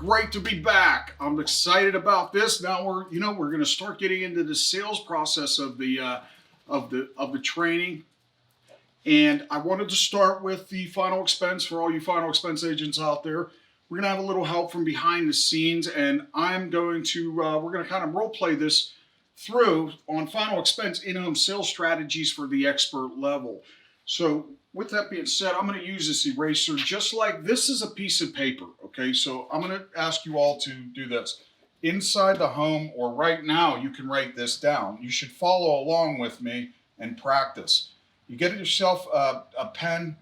great to be back. I'm excited about this. Now we're going to start getting into the sales process of the training. And I wanted to start with the final expense for all you final expense agents out there. We're going to have a little help from behind the scenes, and we're going to kind of role play this through on final expense in-home sales strategies for the expert level. So with that being said, I'm going to use this eraser just like this is a piece of paper. Okay, so I'm going to ask you all to do this. Inside the home, or right now, you can write this down. You should follow along with me and practice. You get yourself a pen.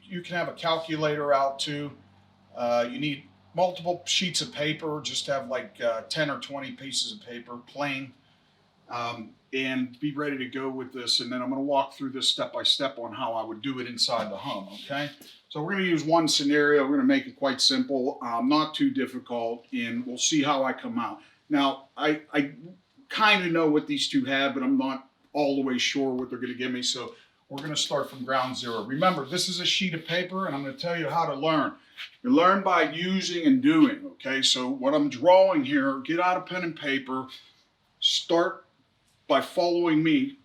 You can have a calculator out too. You need multiple sheets of paper. Just have like 10 or 20 pieces of paper, plain, and be ready to go with this. And then I'm going to walk through this step by step on how I would do it inside the home. Okay. So we're going to use one scenario. We're going to make it quite simple, not too difficult, and we'll see how I come out. Now, I kind of know what these two have, but I'm not all the way sure what they're going to give me. So we're going to start from ground zero. Remember, this is a sheet of paper, and I'm going to tell you how to learn. You learn by using and doing, okay? So what I'm drawing here, get out a pen and paper, start by following me.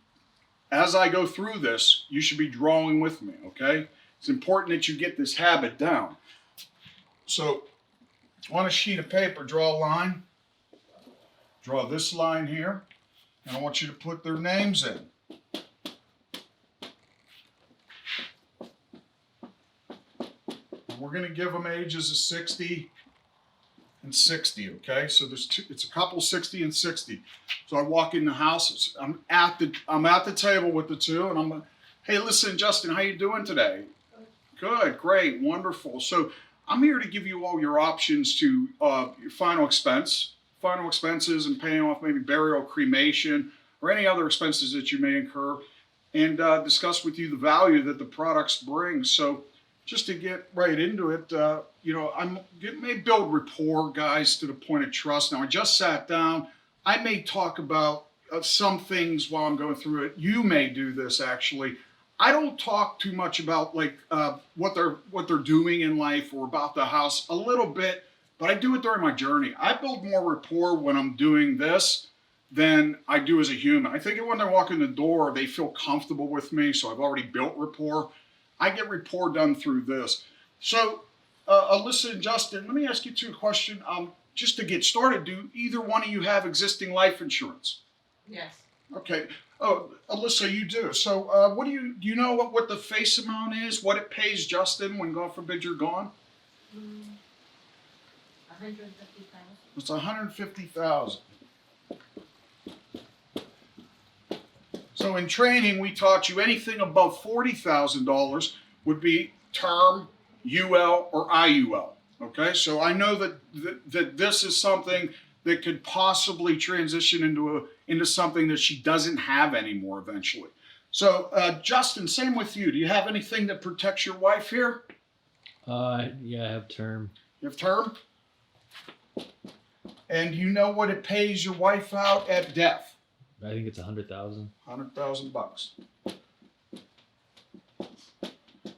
As I go through this, you should be drawing with me, okay? It's important that you get this habit down. So on a sheet of paper, draw a line. Draw this line here. And I want you to put their names in. We're going to give them ages of 60 and 60, okay? So it's a couple 60 and 60. So I walk in the house. I'm at the table with the two, and I'm like, hey, listen, Justin, how you doing today? Good, great, wonderful. So I'm here to give you all your options to your final expenses and paying off maybe burial, cremation, or any other expenses that you may incur, and discuss with you the value that the products bring. So just to get right into it, may build rapport, guys, to the point of trust. Now, I just sat down. I may talk about some things while I'm going through it. You may do this, actually. I don't talk too much about what they're doing in life or about the house, a little bit, but I do it during my journey. I build more rapport when I'm doing this than I do as a human. I think when they walk in the door, they feel comfortable with me, so I've already built rapport. I get rapport done through this. So, Alyssa and Justin, let me ask you two a question. Just to get started, do either one of you have existing life insurance? Yes. Okay. Oh, Alyssa, you do. So, do you know what the face amount is? What it pays Justin when, God forbid, you're gone? 150,000. It's 150,000. So in training, we taught you anything above $40,000 would be term, UL, or IUL. Okay, so I know that this is something that could possibly transition into something that she doesn't have anymore eventually. So Justin, same with you. Do you have anything that protects your wife here? Yeah, I have term. You have term? And you know what it pays your wife out at death? I think it's 100,000. $100,000.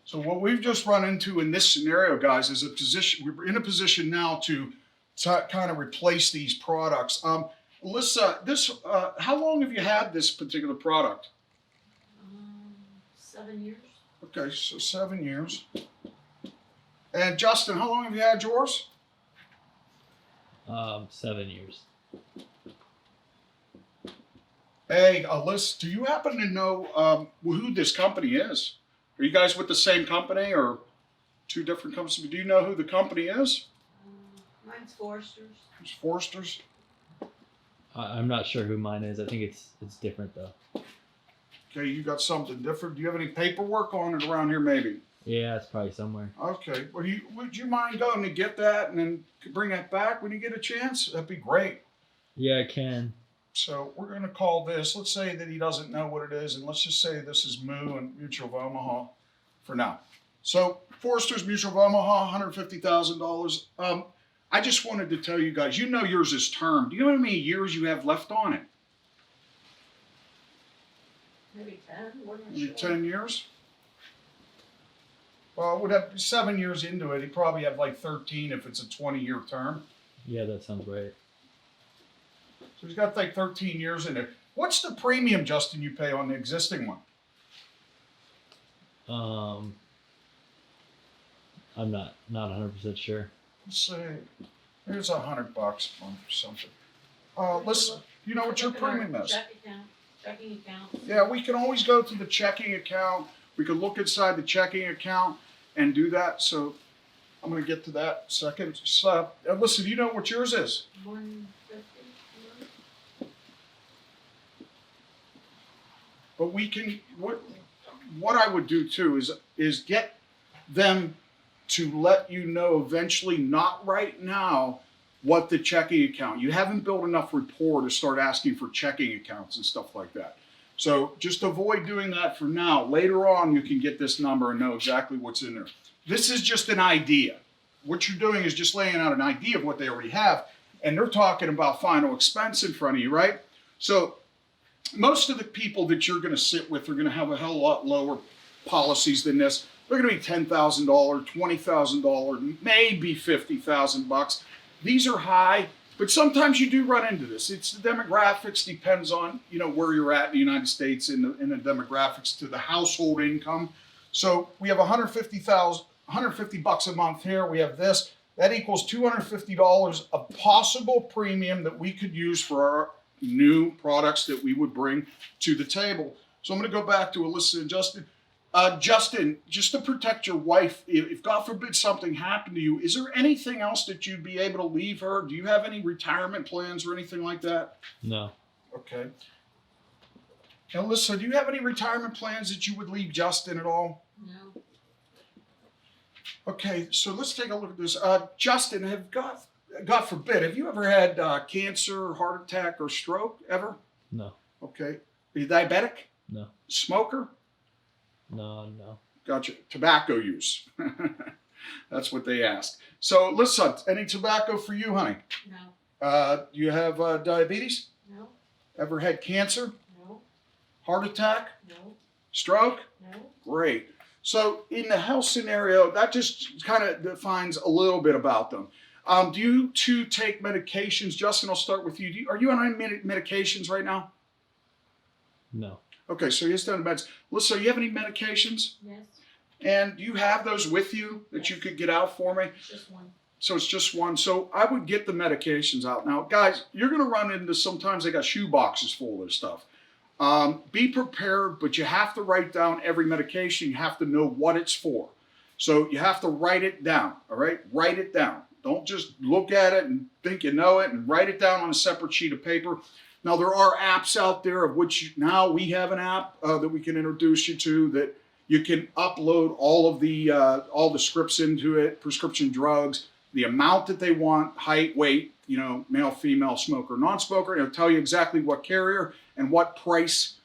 So what we've just run into in this scenario, guys, is we're in a position now to kind of replace these products. Alyssa, how long have you had this particular product? 7 years. Okay, so 7 years. And Justin, how long have you had yours? 7 years. Hey, Alyssa, do you happen to know who this company is? Are you guys with the same company or two different companies? Do you know who the company is? Mine's Foresters. It's Foresters. I'm not sure who mine is. I think it's different though. Okay, you got something different. Do you have any paperwork on it around here, maybe? Yeah, it's probably somewhere. Okay. Well, would you mind going to get that and then bring that back when you get a chance? That'd be great. Yeah, I can. So we're going to call this, let's say that he doesn't know what it is, and let's just say this is Moo and Mutual of Omaha for now. So Foresters Mutual of Omaha, $150,000. I just wanted to tell you guys, you know yours is term. Do you know how many years you have left on it? Maybe 10. Maybe 10 years? Well, it would have 7 years into it. He'd probably have like 13 if it's a 20-year term. Yeah, that sounds right. So he's got like 13 years in it. What's the premium, Justin, you pay on the existing one? I'm not 100% sure. Let's say here's $100 a month or something. Listen, you know what your Look at our premium is? Checking account. Yeah, we can always go to the checking account. We can look inside the checking account and do that. So I'm going to get to that second. So, listen, you know what yours is? 150. But we can what I would do too is get them to let you know eventually, not right now, what the checking account. You haven't built enough rapport to start asking for checking accounts and stuff like that. So just avoid doing that for now. Later on, you can get this number and know exactly what's in there. This is just an idea. What you're doing is just laying out an idea of what they already have, and they're talking about final expense in front of you, right? So most of the people that you're going to sit with are going to have a hell of a lot lower policies than this. They're going to be $10,000, $20,000, maybe $50,000. These are high, but sometimes you do run into this. It's the demographics, depends on where you're at in the United States in the demographics to the household income. So we have $150 a month here. We have this. That equals $250 of possible premium that we could use for our new products that we would bring to the table. So I'm going to go back to Alyssa and Justin. Justin, just to protect your wife, if God forbid something happened to you, is there anything else that you'd be able to leave her? Do you have any retirement plans or anything like that? No. Okay. Now, Alyssa, do you have any retirement plans that you would leave Justin at all? No. Okay, so let's take a look at this. Justin, God forbid, have you ever had cancer, heart attack, or stroke ever? No. Okay. Are you diabetic? No. Smoker? No. Gotcha. Tobacco use. That's what they ask. So listen, any tobacco for you, honey? No. Do you have diabetes? No. Ever had cancer? No. Heart attack? No. Stroke? No. Great. So in the health scenario, that just kind of defines a little bit about them. Do you two take medications? Justin, I'll start with you. Are you on any medications right now? No. Okay, so you're still on meds. Listen, you have any medications? Yes. And do you have those with you that you could get out for me? Just one. So it's just one. So I would get the medications out. Now, guys, you're going to run into sometimes they got shoe boxes full of this stuff. Be prepared, but you have to write down every medication. You have to know what it's for. So you have to write it down, all right? Write it down. Don't just look at it and think you know it and write it down on a separate sheet of paper. Now, there are apps out there of which now we have an app that we can introduce you to that you can upload all the scripts into it, prescription drugs, the amount that they want, height, weight, male, female, smoker, non-smoker. It'll tell you exactly what carrier and what price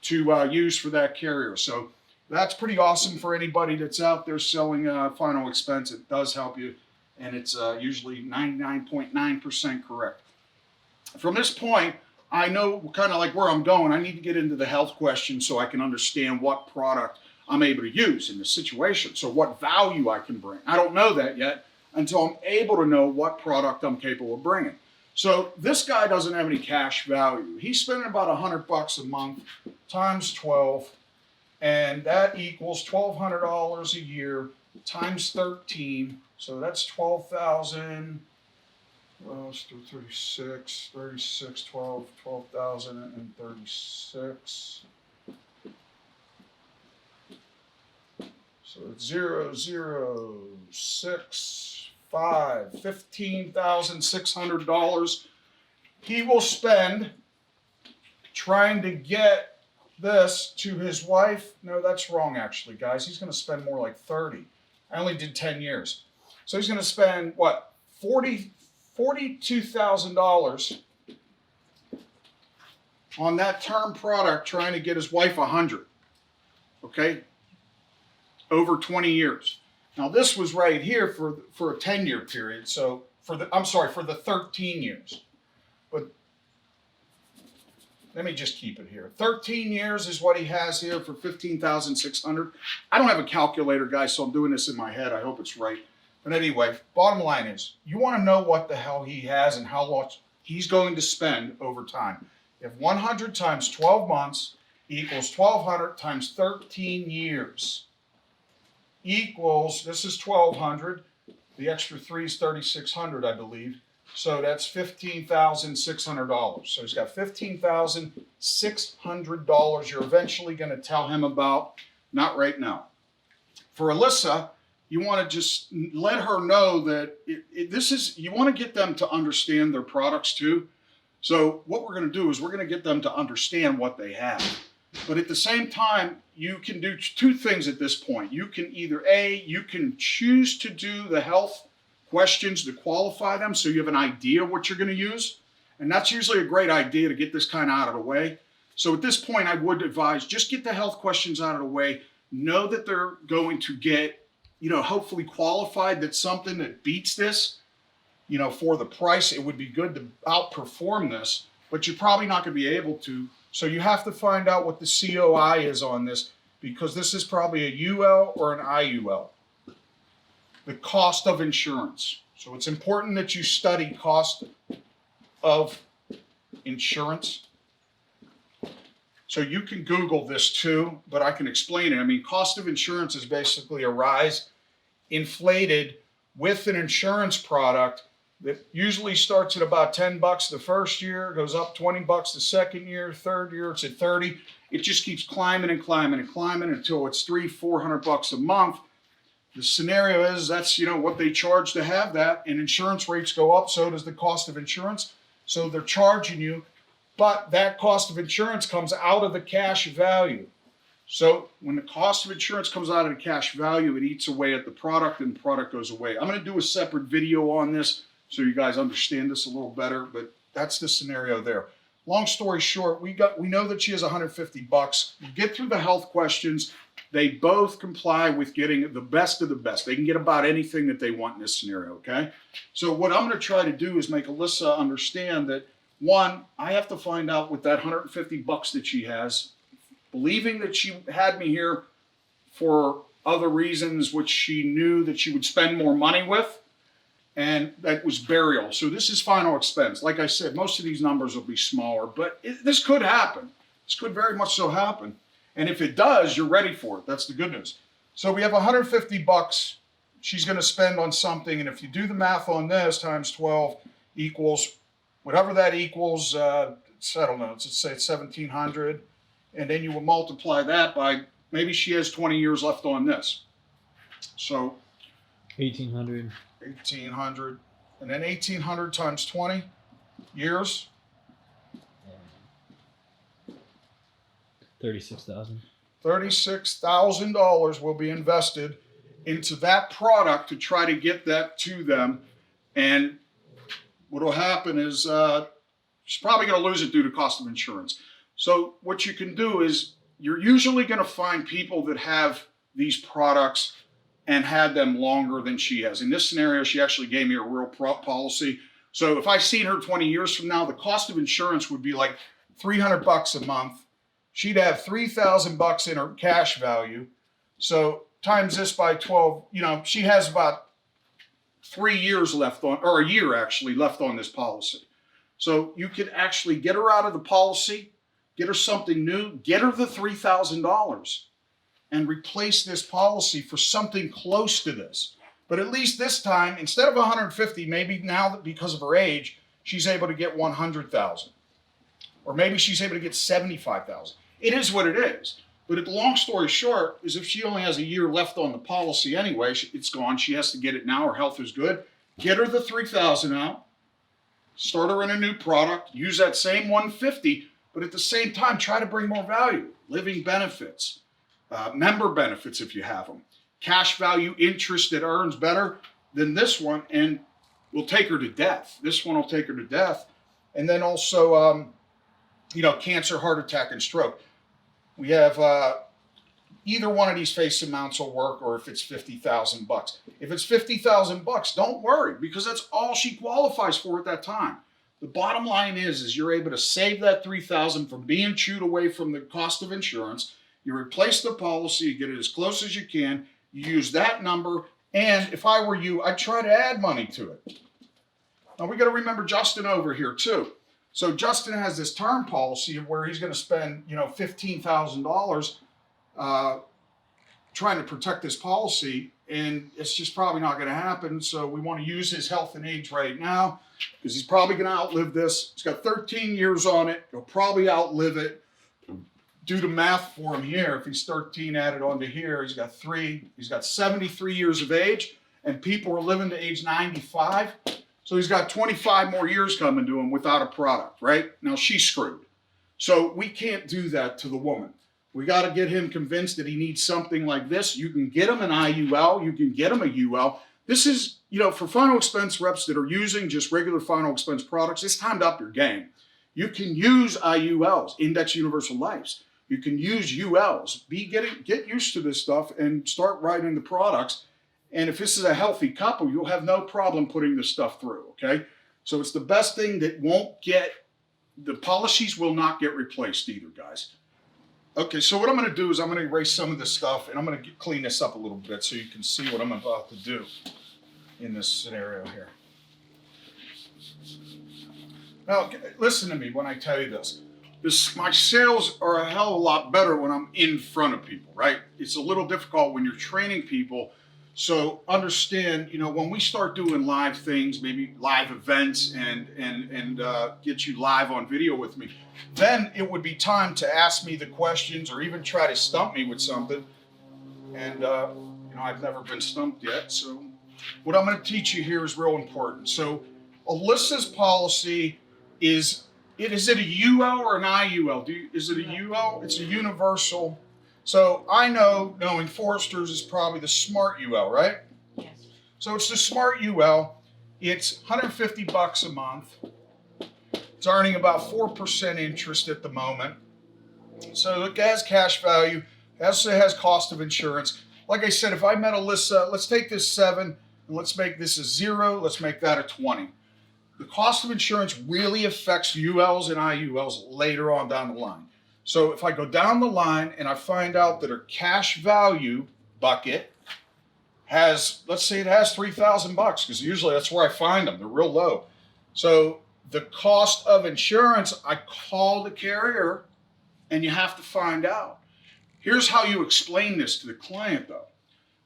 to use for that carrier. So that's pretty awesome for anybody that's out there selling final expense. It does help you, and it's usually 99.9% correct. From this point, I know kind of like where I'm going. I need to get into the health question so I can understand what product I'm able to use in the situation. So what value I can bring. I don't know that yet until I'm able to know what product I'm capable of bringing. So this guy doesn't have any cash value. He's spending about $100 a month times 12, and that equals $1,200 a year times 13. So that's 12,000. Well, let's do 36, 12,036. So it's 0.065, $15,600 he will spend trying to get this to his wife. No, that's wrong actually, guys. He's going to spend more like 30. I only did 10 years. So he's going to spend, what, $42,000 on that term product trying to get his wife 100, okay, over 20 years. Now this was right here for a 10-year period, so for the 13 years. But let me just keep it here. 13 years is what he has here for 15,600. I don't have a calculator, guys, so I'm doing this in my head. I hope it's right. But anyway, bottom line is, you want to know what the hell he has and how much he's going to spend over time. If 100 times 12 months equals 1,200 times 13 years equals, this is 1,200. The extra 3 is 3,600, I believe. So that's $15,600. So he's got $15,600 you're eventually going to tell him about. Not right now. For Alyssa, you want to just let her know that you want to get them to understand their products too. So what we're going to do is we're going to get them to understand what they have. But at the same time, you can do two things at this point. You can either you can choose to do the health questions to qualify them so you have an idea of what you're going to use. And that's usually a great idea to get this kind of out of the way. So at this point, I would advise just get the health questions out of the way. Know that they're going to get, hopefully qualified. That's something that beats this. For the price, it would be good to outperform this, but you're probably not going to be able to. So you have to find out what the COI is on this, because this is probably a UL or an IUL. The cost of insurance. So it's important that you study cost of insurance. So you can Google this too, but I can explain it. I mean, cost of insurance is basically a rise inflated with an insurance product that usually starts at about $10 the first year, goes up $20 the second year, third year it's at 30. It just keeps climbing and climbing and climbing until it's $300-400 a month. The scenario is that's what they charge to have that, and insurance rates go up, so does the cost of insurance. So they're charging you, but that cost of insurance comes out of the cash value. So when the cost of insurance comes out of the cash value, it eats away at the product and the product goes away. I'm going to do a separate video on this so you guys understand this a little better, but that's the scenario there. Long story short, we know that she has $150. You get through the health questions. They both comply with getting the best of the best. They can get about anything that they want in this scenario, okay? So what I'm going to try to do is make Alyssa understand that, one, I have to find out with that $150 that she has, believing that she had me here for other reasons which she knew that she would spend more money with, and that was burial. So this is final expense. Like I said, most of these numbers will be smaller, but this could happen. This could very much so happen. And if it does, you're ready for it. That's the good news. So we have $150 she's going to spend on something. And if you do the math on this, times 12 equals whatever that equals, I don't know, let's say it's 1,700. And then you will multiply that by, maybe she has 20 years left on this. So 1,800. 1,800. And then 1,800 times 20 years. $36,000. $36,000 will be invested into that product to try to get that to them. And what will happen is she's probably going to lose it due to cost of insurance. So what you can do is you're usually going to find people that have these products and had them longer than she has. In this scenario, she actually gave me a real policy. So if I seen her 20 years from now, the cost of insurance would be like $300 a month. She'd have $3,000 in her cash value. So times this by 12, she has about 3 years left on, or a year actually left on this policy. So you could actually get her out of the policy, get her something new, get her the $3,000 and replace this policy for something close to this. But at least this time, instead of 150, maybe now that because of her age, she's able to get 100,000. Or maybe she's able to get 75,000. It is what it is. But the long story short is if she only has a year left on the policy anyway, it's gone. She has to get it now. Her health is good. Get her the $3,000 out. Start her in a new product. Use that same 150, but at the same time, try to bring more value. Living benefits, member benefits if you have them, cash value interest that earns better than this one, and will take her to death. This one will take her to death. And then also, cancer, heart attack, and stroke. We have either one of these face amounts will work, or if it's $50,000. If it's $50,000, don't worry, because that's all she qualifies for at that time. The bottom line is you're able to save that $3,000 from being chewed away from the cost of insurance. You replace the policy, you get it as close as you can, you use that number, and if I were you, I'd try to add money to it. Now we got to remember Justin over here too. So Justin has this term policy where he's going to spend, $15,000 trying to protect this policy, and it's just probably not going to happen. So we want to use his health and age right now because he's probably going to outlive this. He's got 13 years on it. He'll probably outlive it. Do the math for him here. If he's 13 added onto here, he's got 3. He's got 73 years of age, and people are living to age 95. So he's got 25 more years coming to him without a product, right? Now she's screwed. So we can't do that to the woman. We got to get him convinced that he needs something like this. You can get him an IUL. You can get him a UL. This is, for final expense reps that are using just regular final expense products, it's time to up your game. You can use IULs, Index Universal Lives. You can use ULs. Get used to this stuff and start writing the products. And if this is a healthy couple, you'll have no problem putting this stuff through, okay? So it's the best thing that the policies will not get replaced either, guys. Okay, so what I'm going to do is I'm going to erase some of this stuff, and I'm going to clean this up a little bit so you can see what I'm about to do in this scenario here. Now, listen to me when I tell you this. My sales are a hell of a lot better when I'm in front of people, right? It's a little difficult when you're training people. So understand, when we start doing live things, maybe live events and get you live on video with me, then it would be time to ask me the questions or even try to stump me with something. And, I've never been stumped yet. So what I'm going to teach you here is real important. So Alyssa's policy is it a UL or an IUL? Is it a UL? It's a universal. So I knowing Foresters is probably the smart UL, right? Yes. So it's the smart UL. It's $150 a month. It's earning about 4% interest at the moment. So it has cash value. It also has cost of insurance. Like I said, if I met Alyssa, let's take this 7 and let's make this a 0. Let's make that a 20. The cost of insurance really affects ULs and IULs later on down the line. So if I go down the line and I find out that her cash value bucket has, let's say it has $3,000, because usually that's where I find them. They're real low. So the cost of insurance, I call the carrier and you have to find out. Here's how you explain this to the client though.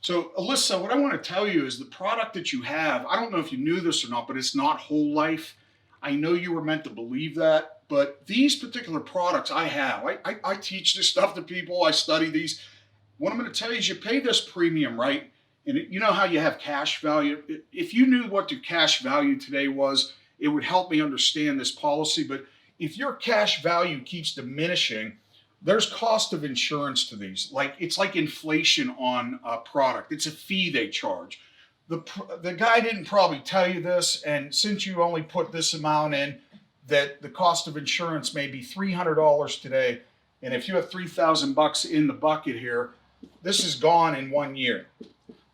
So Alyssa, what I want to tell you is the product that you have, I don't know if you knew this or not, but it's not whole life. I know you were meant to believe that. But these particular products I have, I teach this stuff to people, I study these. What I'm going to tell you is you pay this premium, right? And you know how you have cash value? If you knew what your cash value today was, it would help me understand this policy. But if your cash value keeps diminishing, there's cost of insurance to these. It's like inflation on a product. It's a fee they charge. The guy didn't probably tell you this, and since you only put this amount in, that the cost of insurance may be $300 today, and if you have $3,000 in the bucket here, this is gone in 1 year.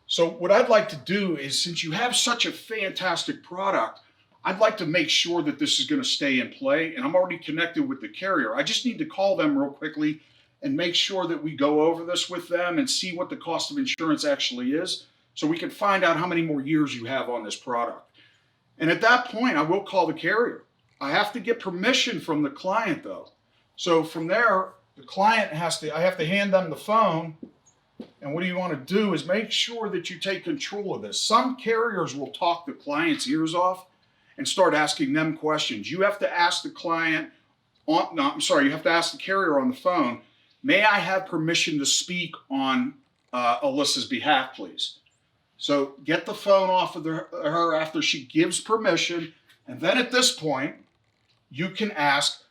So what I'd like to do is, since you have such a fantastic product, I'd like to make sure that this is going to stay in play, and I'm already connected with the carrier. I just need to call them real quickly and make sure that we go over this with them and see what the cost of insurance actually is, so we can find out how many more years you have on this product. And at that point, I will call the carrier. I have to get permission from the client though. So from there, the client I have to hand them the phone. And what you want to do is make sure that you take control of this. Some carriers will talk the client's ears off and start asking them questions. You have to ask the you have to ask the carrier on the phone, may I have permission to speak on Alyssa's behalf, please? So get the phone off of her after she gives permission. And then at this point, you can ask,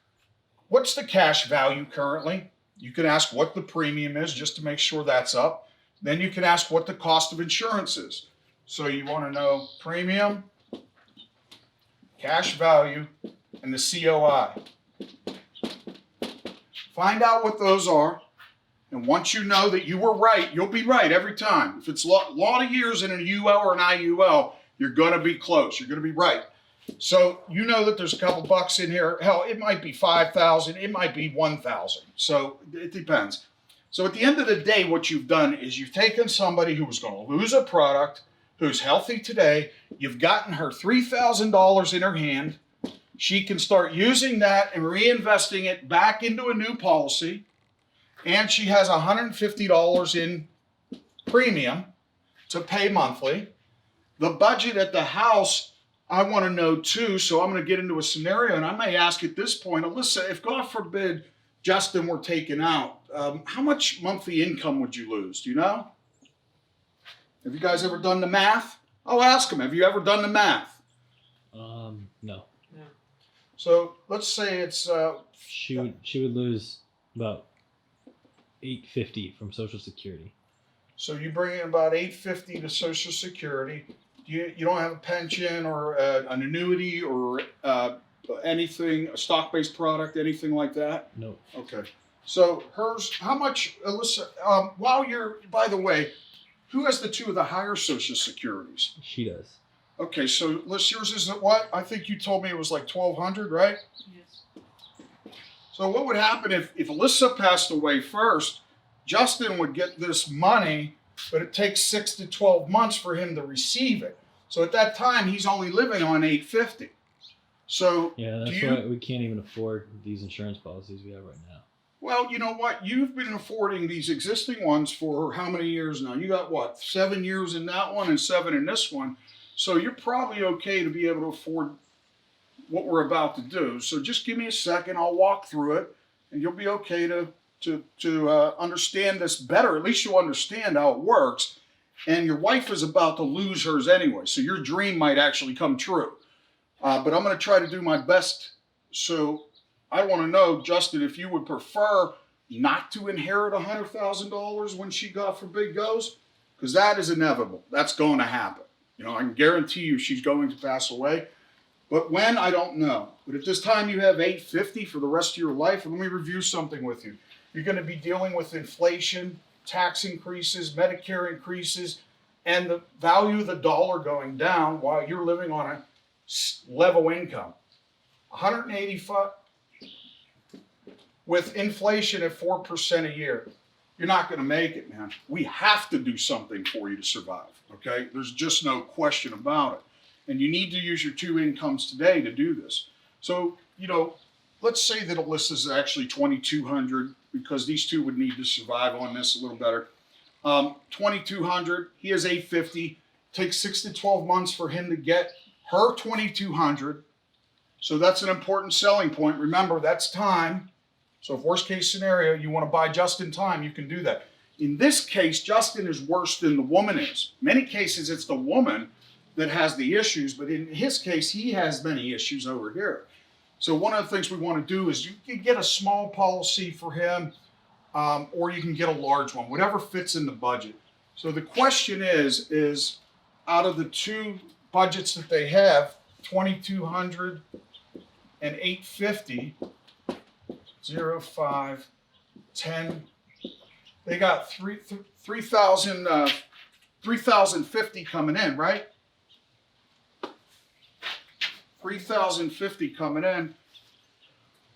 what's the cash value currently? You can ask what the premium is just to make sure that's up. Then you can ask what the cost of insurance is. So you want to know premium, cash value, and the COI. Find out what those are. And once you know that you were right, you'll be right every time. If it's a lot of years in a UL or an IUL, you're going to be close. You're going to be right. So you know that there's a couple bucks in here. Hell, it might be 5,000, it might be 1,000. So it depends. So at the end of the day, what you've done is you've taken somebody who was going to lose a product, who's healthy today. You've gotten her $3,000 in her hand. She can start using that and reinvesting it back into a new policy. And she has $150 in premium to pay monthly. The budget at the house, I want to know too, so I'm going to get into a scenario, and I may ask at this point, Alyssa, if God forbid Justin were taken out, how much monthly income would you lose? Do you know? Have you guys ever done the math? I'll ask him, have you ever done the math? No. So let's say it's... She would lose about $850 from Social Security. So you bring in about $850 to Social Security. You don't have a pension or an annuity or anything, a stock-based product, anything like that? No. Okay. So hers, how much, Alyssa, while you're, by the way, who has the two of the higher Social Securities? She does. Okay, so yours is what? I think you told me it was like 1,200, right? Yes. So what would happen if Alyssa passed away first? Justin would get this money, but it takes 6 to 12 months for him to receive it. So at that time, he's only living on $850. So Yeah, that's why we can't even afford these insurance policies we have right now. Well, you know what? You've been affording these existing ones for how many years now? You got what, 7 years in that one and 7 in this one. So you're probably okay to be able to afford what we're about to do. So just give me a second. I'll walk through it, and you'll be okay to understand this better. At least you'll understand how it works. And your wife is about to lose hers anyway, so your dream might actually come true. But I'm going to try to do my best. So I want to know, Justin, if you would prefer not to inherit $100,000 when she, God forbid, goes, because that is inevitable. That's going to happen. You know, I can guarantee you she's going to pass away. But when, I don't know. But at this time you have $850 for the rest of your life, and let me review something with you. You're going to be dealing with inflation, tax increases, Medicare increases, and the value of the dollar going down while you're living on a level income. 185 with inflation at 4% a year. You're not going to make it, man. We have to do something for you to survive, okay? There's just no question about it. And you need to use your two incomes today to do this. So, you know, let's say that Alyssa's actually $2,200 because these two would need to survive on this a little better. $2,200, he has $850. Takes 6 to 12 months for him to get her $2,200. So that's an important selling point. Remember, that's time. So if worst case scenario, you want to buy just in time, you can do that. In this case, Justin is worse than the woman is. Many cases, it's the woman that has the issues, but in his case, he has many issues over here. So one of the things we want to do is you can get a small policy for him, or you can get a large one, whatever fits in the budget. So the question is out of the two budgets that they have, 2,200 and 850, 0, 5, 10. They got 3,050 coming in, right? 3,050 coming in.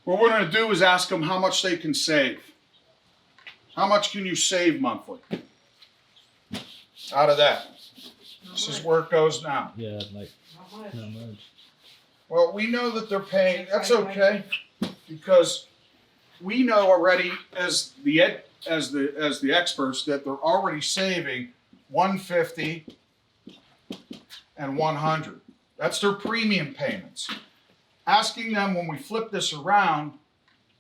What we're going to do is ask them how much they can save. How much can you save monthly out of that? This is where it goes now. Yeah, like Not much. not much. Well, we know that they're paying. That's okay, because we know already as the experts that they're already saving 150 and 100. That's their premium payments. Asking them when we flip this around,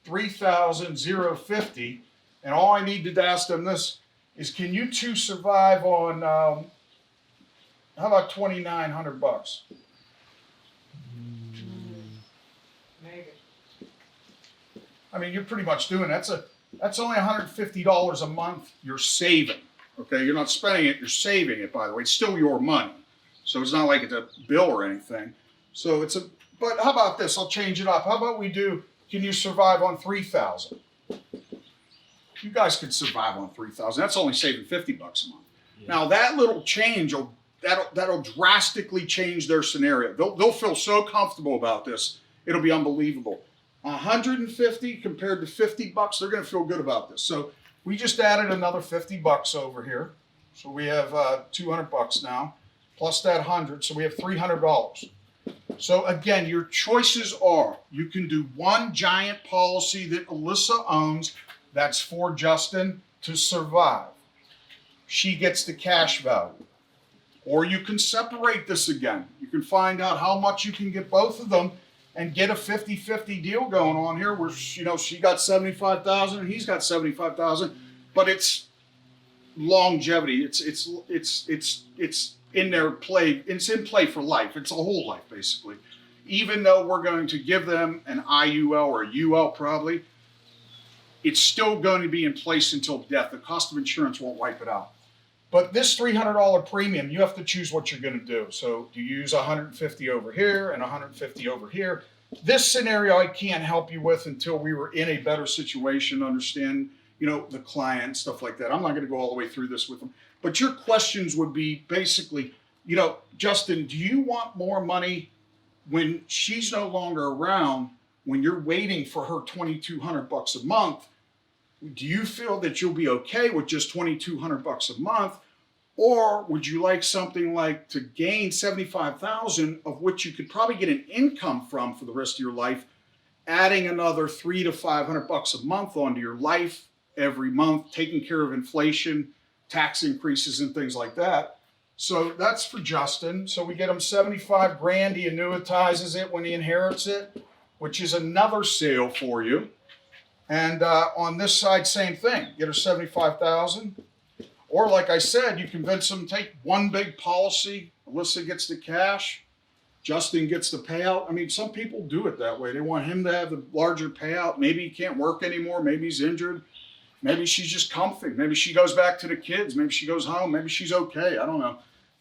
3,050, and all I need to ask them this is, can you two survive on how about $2,900? Maybe. I mean, you're pretty much doing that's only $150 a month you're saving. Okay, you're not spending it, you're saving it. By the way, it's still your money, so it's not like it's a bill or anything. So it's a. But how about this? I'll change it up. How about we do? Can you survive on 3,000? You guys could survive on 3,000. That's only saving $50 a month. Yeah. Now that little change, that'll drastically change their scenario. They'll feel so comfortable about this. It'll be unbelievable. 150 compared to $50, they're going to feel good about this. So we just added another $50 over here. So we have $200 now, plus that 100. So we have $300. So again, your choices are, you can do one giant policy that Alyssa owns, that's for Justin to survive. She gets the cash value. Or you can separate this again. You can find out how much you can get both of them and get a 50-50 deal going on here where, you know, she got 75,000 and he's got 75,000, but it's longevity. It's in their play. It's in play for life. It's a whole life, basically. Even though we're going to give them an IUL or UL probably, it's still going to be in place until death. The cost of insurance won't wipe it out. But this $300 premium, you have to choose what you're going to do. So do you use 150 over here and 150 over here? This scenario I can't help you with until we were in a better situation, understand, you know, the client, stuff like that. I'm not going to go all the way through this with them. But your questions would be basically, you know, Justin, do you want more money when she's no longer around, when you're waiting for her $2,200 a month? Do you feel that you'll be okay with just $2,200 a month? Or would you like something like to gain 75,000 of which you could probably get an income from for the rest of your life, adding another $300 to $500 a month onto your life every month, taking care of inflation, tax increases and things like that. So that's for Justin. So we get him 75 grand. He annuitizes it when he inherits it, which is another sale for you. And on this side, same thing. Get her 75,000. Or like I said, you convince them to take one big policy. Alyssa gets the cash. Justin gets the payout. I mean, some people do it that way. They want him to have the larger payout. Maybe he can't work anymore. Maybe he's injured. Maybe she's just comfy. Maybe she goes back to the kids. Maybe she goes home. Maybe she's okay. I don't know.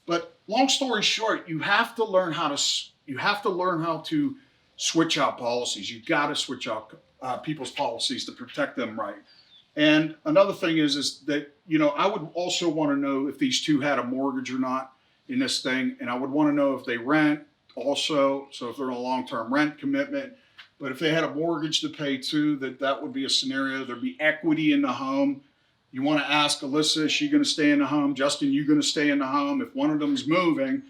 But long story short, you have to learn how to switch out policies. You got to switch out people's policies to protect them right. And another thing is that, you know, I would also want to know if these two had a mortgage or not in this thing. And I would want to know if they rent also. So if they're in a long-term rent commitment, but if they had a mortgage to pay too, that would be a scenario. There'd be equity in the home. You want to ask Alyssa, is she going to stay in the home? Justin, you going to stay in the home? If one of them's moving,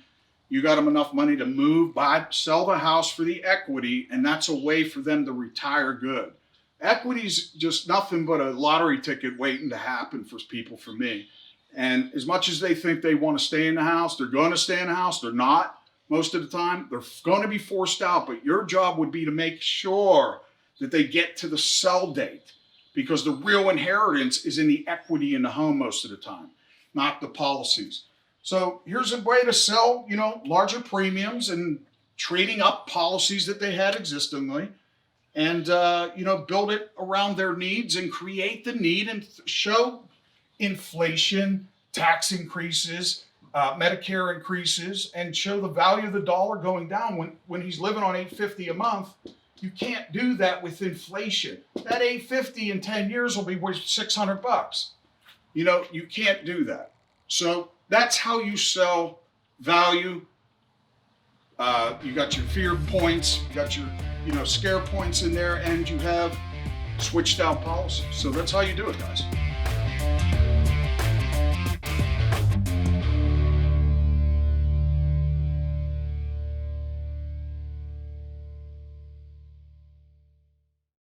you got them enough money to move, buy, sell the house for the equity, and that's a way for them to retire good. Equity's just nothing but a lottery ticket waiting to happen for people, for me. And as much as they think they want to stay in the house, they're going to stay in the house. They're not most of the time. They're going to be forced out, but your job would be to make sure that they get to the sell date, because the real inheritance is in the equity in the home most of the time, not the policies. So here's a way to sell, you know, larger premiums and trading up policies that they had existingly, and, you know, build it around their needs and create the need and show inflation, tax increases, Medicare increases, and show the value of the dollar going down when he's living on $850 a month. You can't do that with inflation. That $850 in 10 years will be worth $600. You know, you can't do that. So that's how you sell value. You got your fear points, you got your, you know, scare points in there, and you have switched out policies. So that's how you do it, guys.